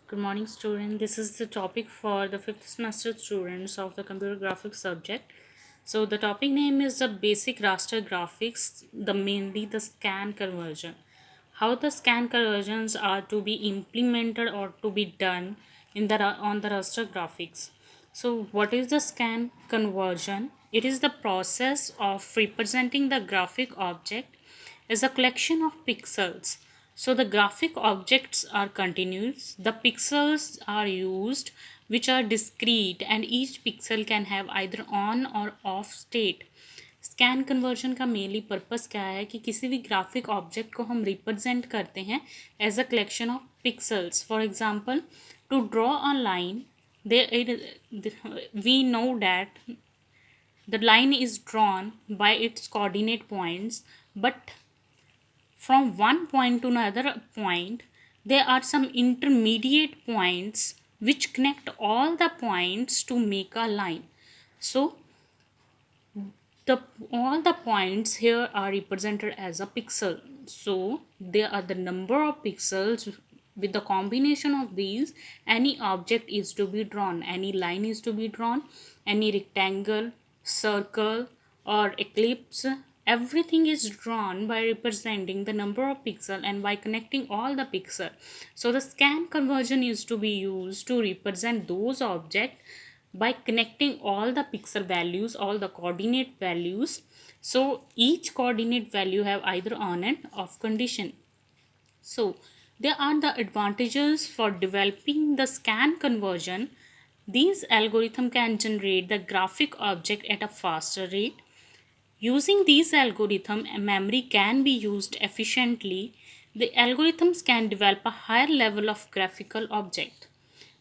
Good morning, student. This is the topic for the fifth semester students of the computer graphics subject. So the topic name is the basic raster graphics, the mainly the scan conversion. How the scan conversions are to be implemented or to be done in the on the raster graphics. So what is the scan conversion? It is the process of representing the graphic object as a collection of pixels. So the graphic objects are continuous. The pixels are used which are discrete and each pixel can have either on or off state. Scan conversion का mainly purpose क्या है कि किसी भी graphic object को हम represent करते हैं as a collection of pixels. For example, to draw a line, we know that the line is drawn by its coordinate points, but from one point to another point, there are some intermediate points which connect all the points to make a line. So the all the points here are represented as a pixel. So there are the number of pixels. With the combination of these, any object is to be drawn, any line is to be drawn, any rectangle, circle or ellipse, everything is drawn by representing the number of pixel and by connecting all the pixel. So the scan conversion is to be used to represent those objects by connecting all the pixel values, all the coordinate values. So each coordinate value have either on and off condition. So there are the advantages for developing the scan conversion. These algorithm can generate the graphic object at a faster rate. Using these algorithms, memory can be used efficiently. The algorithms can develop a higher level of graphical object.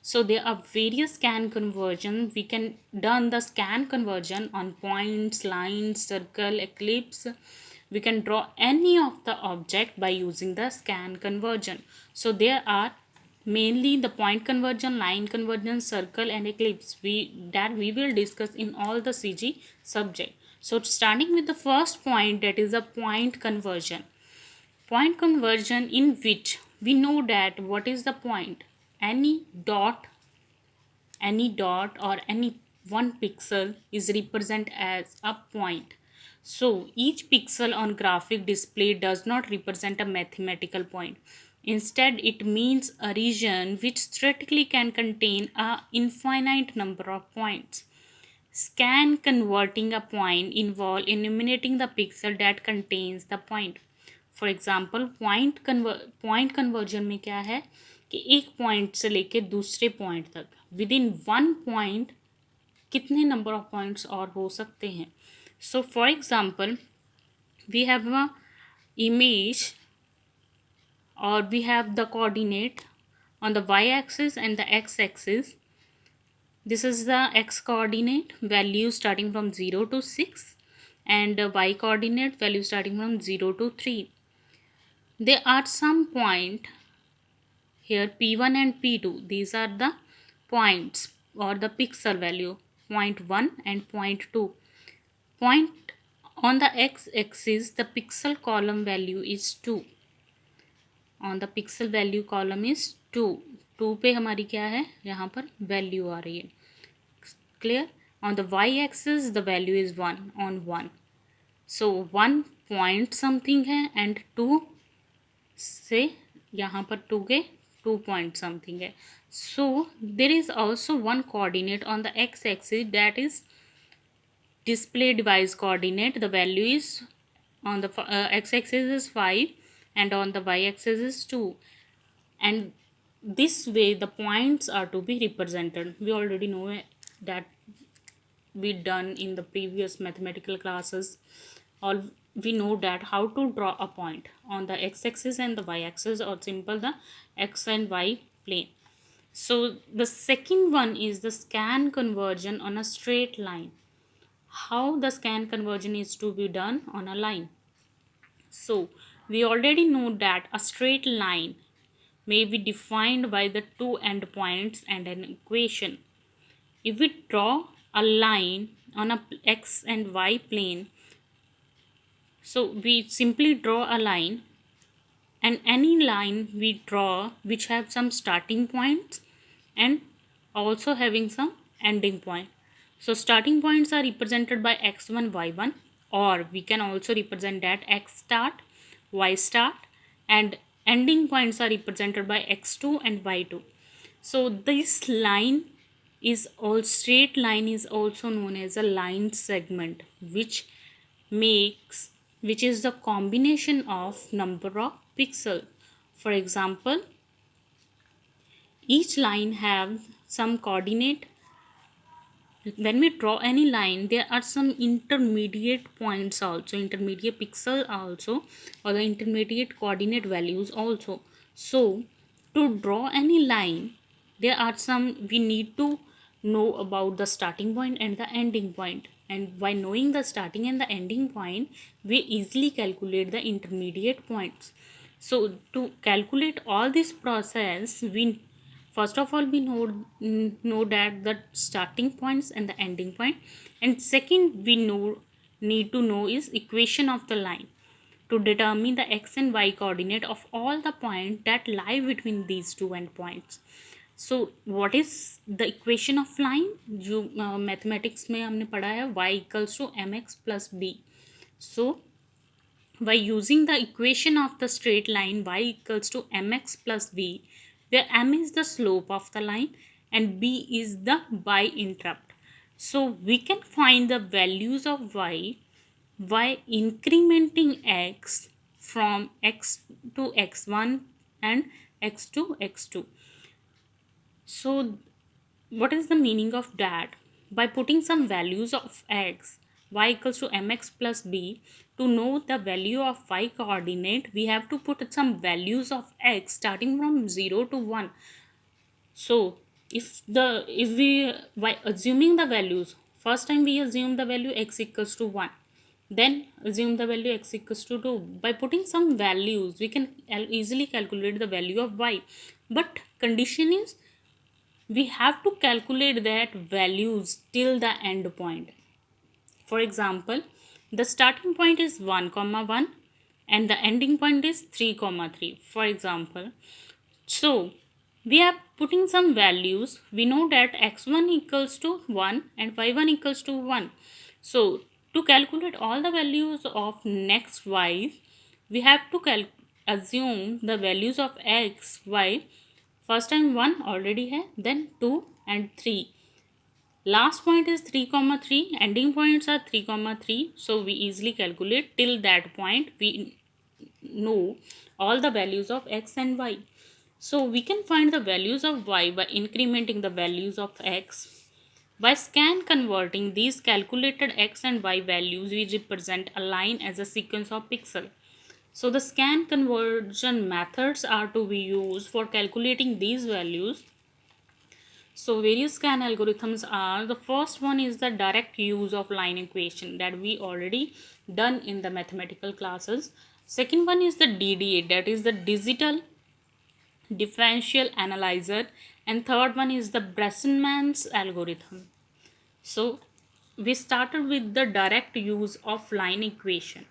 So there are various scan conversion. We can done the scan conversion on points, lines, circle, ellipse. We can draw any of the object by using the scan conversion. So there are mainly the point conversion, line conversion, circle and ellipse we will discuss in all the CG subject. So starting with the first point, that is a point conversion. Point conversion in which we know that what is the point. Any dot or any one pixel is represented as a point. So each pixel on graphic display does not represent a mathematical point. Instead, it means a region which theoretically can contain a infinite number of points. Scan converting a point involve eliminating the pixel that contains the point. For example point conversion में क्या है कि एक point से लेके दूसरे point तक within one point कितने नंबर ऑफ पॉइंट्स और हो सकते हैं. So for example, we have a image or we have the coordinate on the y-axis and the x-axis. This is the x coordinate value starting from 0 to 6 and the y coordinate value starting from 0 to 3. There are some point here p1 and p2. These are the points or the pixel value, point 1 and point 2. Point on the x-axis, the pixel column value is 2. On the pixel value column is 2. 2 पे हमारी क्या है, यहाँ पर value आ रही है. Clear? On the y-axis, the value is 1 on 1. So 1 point something है and 2 से यहाँ पर 2 के 2 point something है. So there is also one coordinate on the x-axis, that is display device coordinate. The value is on the x-axis is 5 and on the y-axis is 2, and this way the points are to be represented. We already know that we done in the previous mathematical classes. All we know that how to draw a point on the x-axis and the y-axis, or simple the x and y plane. So the second one is the scan conversion on a straight line. How the scan conversion is to be done on a line. So we already know that a straight line may be defined by the two endpoints and an equation. If we draw a line on a x and y plane, so we simply draw a line and any line we draw which have some starting points and also having some ending point. So starting points are represented by x1 y1, or we can also represent that x start y start, and ending points are represented by x2 and y2. So this line is all straight line is also known as a line segment, makes which is the combination of number of pixel. For example, each line have some coordinate. When we draw any line, there are some intermediate points also, intermediate pixel also, or the intermediate coordinate values also. So to draw any line, there are some we need to know about the starting point and the ending point, and by knowing the starting and the ending point, we easily calculate the intermediate points. So to calculate all this process, we first of all we know that the starting points and the ending point, and second we need to know is equation of the line to determine the x and y coordinate of all the points that lie between these two endpoints. So what is the equation of line? जो mathematics में हमने पढ़ा है y equals to mx plus b. So by using the equation of the straight line y equals to mx plus b, where m is the slope of the line and b is the y interrupt. So we can find the values of y by incrementing x from x to x1 and x to x2. So what is the meaning of that? By putting some values of x, y equals to mx plus b, to know the value of y coordinate, we have to put some values of x starting from 0 to 1. So if we, by assuming the values, first time we assume the value x equals to 1, then assume the value x equals to 2. By putting some values, we can easily calculate the value of y. But condition is we have to calculate that values till the end point. For example, the starting point is 1 comma 1 and the ending point is 3 comma 3, for example. So we are putting some values. We know that x1 equals to 1 and y1 equals to 1. So to calculate all the values of next y, we have to assume the values of x, y. First time 1 already है, then 2 and 3. Last point is 3 comma 3. Ending points are 3 comma 3. So we easily calculate till that point. We know all the values of x and y. So we can find the values of y by incrementing the values of x. By scan converting these calculated x and y values, we represent a line as a sequence of pixels. So the scan conversion methods are to be used for calculating these values. So various scan algorithms are, the first one is the direct use of line equation that we already done in the mathematical classes. Second one is the DDA, that is the digital differential analyzer, and third one is the Bressenman's algorithm. So we started with the direct use of line equation.